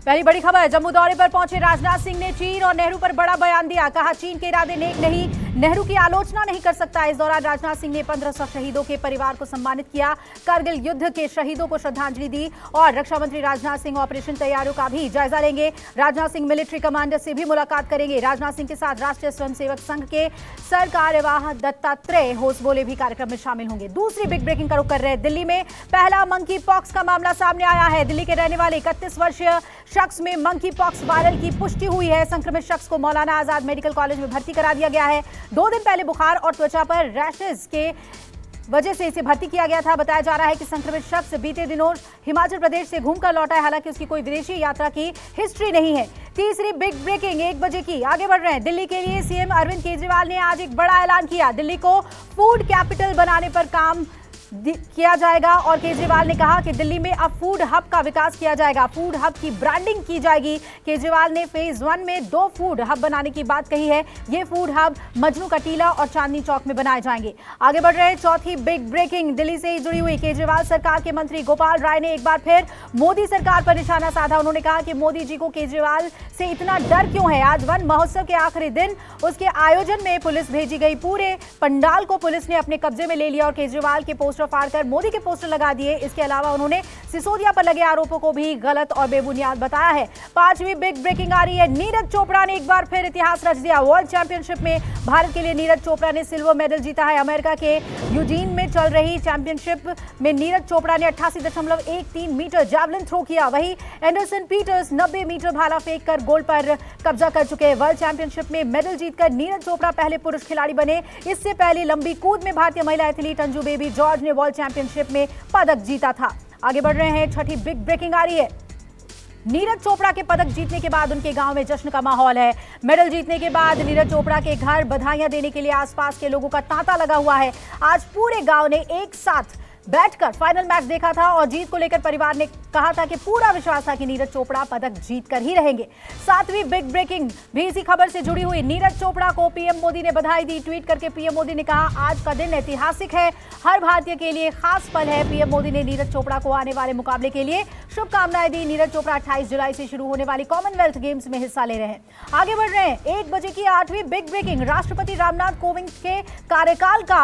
पहली बड़ी खबर, जम्मू दौरे पर पहुंचे राजनाथ सिंह ने चीन और नेहरू पर बड़ा बयान दिया। कहा चीन के इरादे नेक नहीं, नेहरू की आलोचना नहीं कर सकता। इस दौरान राजनाथ सिंह ने 1500 शहीदों के परिवार को सम्मानित किया, कारगिल युद्ध के शहीदों को श्रद्धांजलि दी और रक्षा मंत्री राजनाथ सिंह ऑपरेशन तैयारियों का भी जायजा लेंगे। राजनाथ सिंह मिलिट्री कमांडर से भी मुलाकात करेंगे। राजनाथ सिंह के साथ राष्ट्रीय स्वयंसेवक संघ के सर कार्यवाह दत्तात्रेय होसबोले भी कार्यक्रम में शामिल होंगे। दूसरी बिग ब्रेकिंग का रुख कर रहे हैं दिल्ली में पहला मंकी पॉक्स का मामला सामने आया है। दिल्ली के रहने वाले 31 वर्षीय शख्स में मंकी पॉक्स वायरल की पुष्टि हुई है। संक्रमित शख्स को मौलाना आजाद मेडिकल कॉलेज में भर्ती करा दिया गया है। 2 दिन पहले बुखार और त्वचा पर रैशेज के वजह से इसे भर्ती किया गया था। बताया जा रहा है कि संक्रमित शख्स बीते दिनों हिमाचल प्रदेश से घूमकर लौटा है। हालांकि उसकी कोई विदेशी यात्रा की हिस्ट्री नहीं है। तीसरी बिग ब्रेकिंग 1 बजे की, आगे बढ़ रहे हैं। दिल्ली के लिए सीएम अरविंद केजरीवाल ने आज एक बड़ा ऐलान किया। दिल्ली को फूड कैपिटल बनाने पर काम किया जाएगा और केजरीवाल ने कहा कि दिल्ली में अब फूड हब का विकास किया जाएगा, फूड हब की ब्रांडिंग की जाएगी। केजरीवाल ने फेज 1 में 2 फूड हब बनाने की बात कही है। ये फूड हब मजनू का टीला और चांदनी चौक में बनाए जाएंगे। आगे बढ़ रहे हैं, चौथी बिग ब्रेकिंग दिल्ली से ही जुड़ी हुई। केजरीवाल सरकार के मंत्री गोपाल राय ने एक बार फिर मोदी सरकार पर निशाना साधा। उन्होंने कहा कि मोदी जी को केजरीवाल से इतना डर क्यों है। आज वन महोत्सव के आखिरी दिन उसके आयोजन में पुलिस भेजी गई। पूरे पंडाल को पुलिस ने अपने कब्जे में ले लिया और केजरीवाल के पोस्टर फाड़कर मोदी के पोस्टर लगा दिए। इसके अलावा उन्होंने सिसोदिया पर लगे आरोपों को भी गलत और बेबुनियाद बताया है। 5वीं बिग ब्रेकिंग आ रही है, नीरज चोपड़ा ने एक बार फिर इतिहास रच दिया। वर्ल्ड चैंपियनशिप में भारत के लिए नीरज चोपड़ा ने सिल्वर मेडल जीता है। अमेरिका के यूजीन में चल रही चैंपियनशिप में नीरज चोपड़ा ने 88.13 मीटर जैवलिन थ्रो किया। वहीं एंडरसन पीटर्स 90 मीटर भाला फेंक कर गोल्ड पर कब्जा कर चुके हैं। वर्ल्ड चैंपियनशिप में मेडल जीतकर नीरज चोपड़ा पहले पुरुष खिलाड़ी बने। इससे पहले लंबी कूद में भारतीय महिला एथलीट अंजू बेबी जॉर्ज ने वर्ल्ड चैंपियनशिप में पदक जीता था। आगे बढ़ रहे हैं, छठी बिग ब्रेकिंग आ रही है। नीरज चोपड़ा के पदक जीतने के बाद उनके गांव में जश्न का माहौल है। मेडल जीतने के बाद नीरज चोपड़ा के घर बधाइयां देने के लिए आसपास के लोगों का तांता लगा हुआ है। आज पूरे गांव ने एक साथ बैठकर फाइनल मैच देखा था और जीत को लेकर परिवार ने कहा था कि पूरा विश्वास था कि नीरज चोपड़ा पदक जीत कर ही रहेंगे। 7वीं बिग ब्रेकिंग भी इसी खबर से जुड़ी हुई। नीरज चोपड़ा को पीएम मोदी ने बधाई दी। ट्वीट करके पीएम मोदी ने कहा, आज का दिन ऐतिहासिक है, हर भारतीय के लिए खास पल है। पीएम मोदी ने नीरज चोपड़ा को आने वाले मुकाबले के लिए शुभकामनाएं दी। नीरज चोपड़ा 28 जुलाई से शुरू होने वाली कॉमनवेल्थ गेम्स में हिस्सा ले रहे हैं। आगे बढ़ रहे हैं, 1 बजे की 8वीं बिग ब्रेकिंग। राष्ट्रपति रामनाथ कोविंद के कार्यकाल का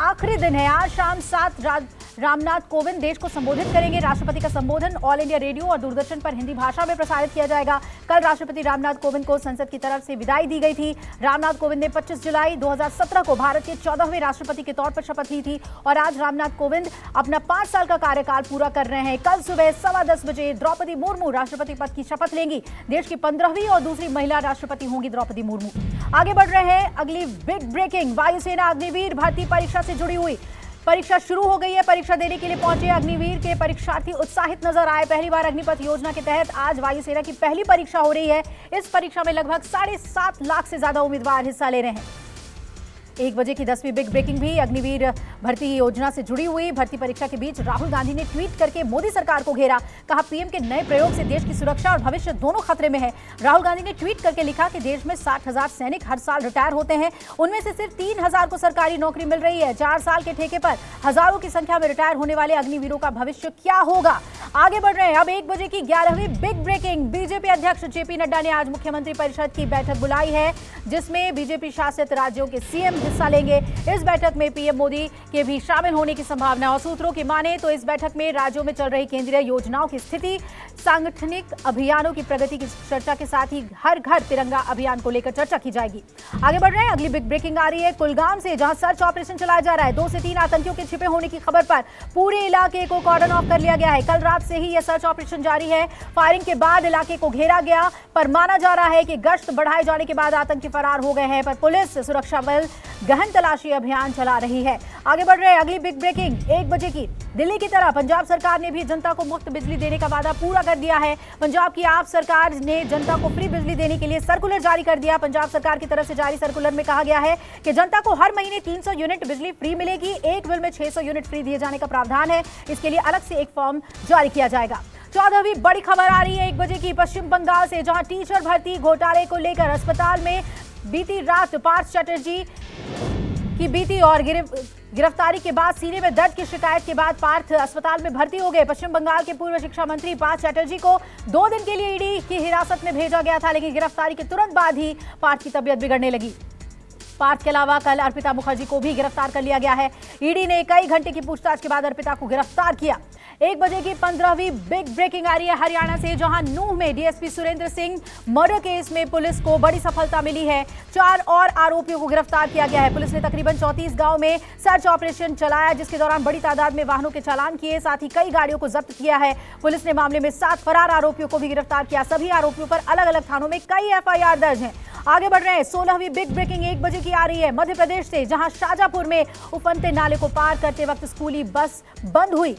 आखिरी दिन है। आज शाम 7 रामनाथ कोविंद देश को संबोधित करेंगे। राष्ट्रपति का संबोधन ऑल इंडिया रेडियो और दूरदर्शन पर हिंदी भाषा में प्रसारित किया जाएगा। कल राष्ट्रपति रामनाथ कोविंद को संसद की तरफ से विदाई दी गई थी। रामनाथ कोविंद ने 25 जुलाई 2017 को भारत के 14वें राष्ट्रपति के तौर पर शपथ ली थी और आज रामनाथ कोविंद अपना 5 साल का कार्यकाल पूरा कर रहे हैं। कल सुबह 10:15 बजे द्रौपदी मुर्मू राष्ट्रपति पद की शपथ लेंगी। देश की 15वीं और दूसरी महिला राष्ट्रपति होंगी द्रौपदी मुर्मू। आगे बढ़ रहे हैं, अगली बिग ब्रेकिंग वायुसेना अग्निवीर भर्ती परीक्षा से जुड़ी हुई। परीक्षा शुरू हो गई है। परीक्षा देने के लिए पहुंचे अग्निवीर के परीक्षार्थी उत्साहित नजर आए। पहली बार अग्निपथ योजना के तहत आज वायुसेना की पहली परीक्षा हो रही है। इस परीक्षा में लगभग 7.5 लाख से ज्यादा उम्मीदवार हिस्सा ले रहे हैं। 1 बजे की 10वीं बिग ब्रेकिंग भी अग्निवीर भर्ती योजना से जुड़ी हुई। भर्ती परीक्षा के बीच राहुल गांधी ने ट्वीट करके मोदी सरकार को घेरा। कहा, पीएम के नए प्रयोग से देश की सुरक्षा और भविष्य दोनों खतरे में है। राहुल गांधी ने ट्वीट करके लिखा कि देश में 60,000 सैनिक हर साल रिटायर होते हैं, उनमें से सिर्फ 3,000 को सरकारी नौकरी मिल रही है। 4 साल के ठेके पर हजारों की संख्या में रिटायर होने वाले अग्निवीरों का भविष्य क्या होगा। आगे बढ़ रहे हैं, अब 1 बजे की 11वीं बिग ब्रेकिंग। बीजेपी अध्यक्ष जेपी नड्डा ने आज मुख्यमंत्री परिषद की बैठक बुलाई है, जिसमें बीजेपी शासित राज्यों के सीएम हिस्सा लेंगे। इस बैठक में पीएम मोदी के भी शामिल होने की संभावना और सूत्रों की माने तो इस बैठक में राज्यों में चल रही केंद्रीय योजनाओं की स्थिति, सांगठनिक अभियानों की प्रगति की चर्चा के साथ ही हर घर तिरंगा अभियान को लेकर चर्चा की जाएगी। आगे बढ़ रहे हैं, अगली बिग ब्रेकिंग आ रही है कुलगाम से, जहां सर्च ऑपरेशन चलाया जा रहा है। 2 से 3 आतंकियों के छिपे होने की खबर पर पूरे इलाके को कॉर्डन ऑफ कर लिया गया है। कल रात से ही यह सर्च ऑपरेशन जारी है। फायरिंग के बाद इलाके को घेरा गया, पर माना जा रहा है कि गश्त बढ़ाए जाने के बाद आतंकी फरार हो गए हैं, पर पुलिस सुरक्षा बल गहन तलाशी अभियान चला रही है। आगे बढ़ रहे हैं, अगली बिग ब्रेकिंग 1 बजे की। दिल्ली की तरह पंजाब सरकार ने भी जनता को मुफ्त बिजली देने का वादा पूरा कर दिया है। पंजाब की आप सरकार ने जनता को फ्री बिजली देने के लिए सर्कुलर जारी कर दिया। पंजाब सरकार की तरफ से जारी सर्कुलर में कहा गया है कि जनता को हर महीने 300 यूनिट बिजली फ्री मिलेगी। एक बिल में 600 यूनिट फ्री दिए जाने का प्रावधान है। इसके लिए अलग से एक फॉर्म जारी किया जाएगा। 14वीं बड़ी खबर आ रही है 1 बजे की पश्चिम बंगाल से, जहां टीचर भर्ती घोटाले को लेकर अस्पताल में बीती रात पार्थ चटर्जी की बीती और गिरफ्तारी के बाद सीने में दर्द की शिकायत के बाद पार्थ अस्पताल में भर्ती हो गए। पश्चिम बंगाल के पूर्व शिक्षा मंत्री पार्थ चैटर्जी को 2 दिन के लिए ईडी की हिरासत में भेजा गया था, लेकिन गिरफ्तारी के तुरंत बाद ही पार्थ की तबीयत बिगड़ने लगी। पार्थ के अलावा कल अर्पिता मुखर्जी को भी गिरफ्तार कर लिया गया है। ईडी ने कई घंटे की पूछताछ के बाद अर्पिता को गिरफ्तार किया। 1 बजे की 15वीं बिग ब्रेकिंग आ रही है हरियाणा से, जहां नूंह में DSP Surendra Singh murder case में पुलिस को बड़ी सफलता मिली है। 4 और आरोपियों को गिरफ्तार किया गया है। पुलिस ने तकरीबन 34 गांव में सर्च ऑपरेशन चलाया, जिसके दौरान बड़ी तादाद में वाहनों के चालान किए, साथ ही कई गाड़ियों को जब्त किया है। पुलिस ने मामले में 7 फरार आरोपियों को भी गिरफ्तार किया। सभी आरोपियों पर अलग अलग थानों में कई एफआईआर दर्ज हैं। आगे बढ़ रहे हैं, 16वीं बिग ब्रेकिंग 1 बजे की आ रही है मध्य प्रदेश से, जहां शाजापुर में उफनते नाले को पार करते वक्त स्कूली बस बंद हुई।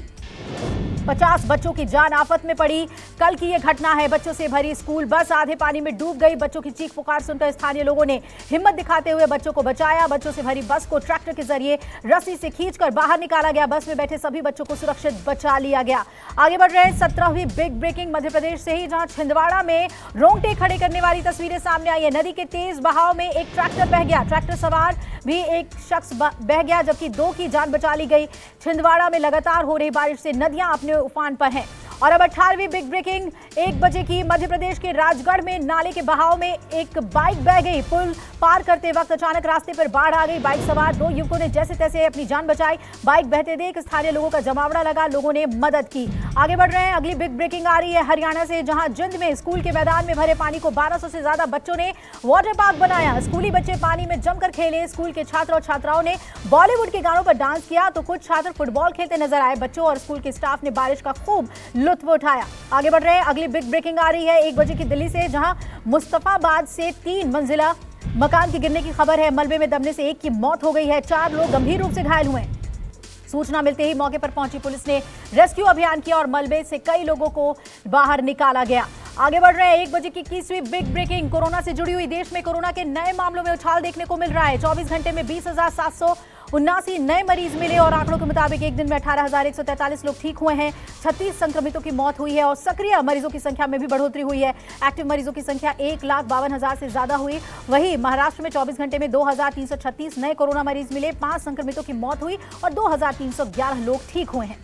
50 बच्चों की जान आफत में पड़ी। कल की यह घटना है। बच्चों से भरी स्कूल बस आधे पानी में डूब गई। बच्चों की चीख पुकार सुनकर स्थानीय लोगों ने हिम्मत दिखाते हुए बच्चों को बचाया। बच्चों से भरी बस को ट्रैक्टर के जरिए रस्सी से खींचकर बाहर निकाला गया। बस में बैठे सभी बच्चों को सुरक्षित बचा लिया गया। आगे बढ़ रहे हैं, 17वीं बिग ब्रेकिंग मध्य प्रदेश से ही, जहां छिंदवाड़ा में रोंगटे खड़े करने वाली तस्वीरें सामने आई है। नदी के तेज बहाव में एक ट्रैक्टर बह गया। ट्रैक्टर सवार भी एक शख्स बह गया, जबकि 2 की जान बचा ली गई। छिंदवाड़ा में लगातार हो रही बारिश से नदियां अपने उफान पर हैं। और अब 18वीं बिग ब्रेकिंग 1 बजे की मध्य प्रदेश के राजगढ़ में नाले के बहाव में एक बाइक बह गई। पुल पार करते वक्त अचानक रास्ते पर बाढ़ आ गई। बाइक सवार 2 युवकों ने जैसे तैसे अपनी जान बचाई। बाइक बहते देख स्थानीय लोगों का जमावड़ा लगा, लोगों ने मदद की। आगे बढ़ रहे हैं, अगली बिग ब्रेकिंग आ रही है हरियाणा से, जहां जिंद में स्कूल के मैदान में भरे पानी को 1200 से ज्यादा बच्चों ने वाटर पार्क बनाया। स्कूली बच्चे पानी में जमकर खेले। स्कूल के छात्र और छात्राओं ने बॉलीवुड के गानों पर डांस किया, तो कुछ छात्र फुटबॉल खेलते नजर आए। बच्चों और स्कूल के स्टाफ ने बारिश का खूब लुत्फ उठाया। आगे बढ़ रहे हैं, अगली बिग ब्रेकिंग आ रही है 1 बजे की दिल्ली से, जहां मुस्तफाबाद से 3 मंजिला मकान के गिरने की खबर है। मलबे में दबने से 1 की मौत हो गई है। 4 लोग गंभीर रूप से घायल हुए हैं। सूचना मिलते ही मौके पर पहुंची पुलिस ने रेस्क्यू अभियान किया और मलबे से कई लोगों को बाहर निकाला गया। आगे बढ़ रहे हैं, 1 बजे की 21वीं बिग ब्रेकिंग कोरोना से जुड़ी हुई। देश में कोरोना के नए मामलों में उछाल देखने को मिल रहा है। 24 घंटे में 20,779 नए मरीज मिले और आंकड़ों के मुताबिक एक दिन में 18,143 लोग ठीक हुए हैं। 36 संक्रमितों की मौत हुई है और सक्रिय मरीजों की संख्या में भी बढ़ोतरी हुई है। एक्टिव मरीजों की संख्या 1,52,000 से ज्यादा हुई। वहीं महाराष्ट्र में 24 घंटे में 2,336 नए कोरोना मरीज मिले, 5 संक्रमितों की मौत हुई और 2,311 लोग ठीक हुए हैं।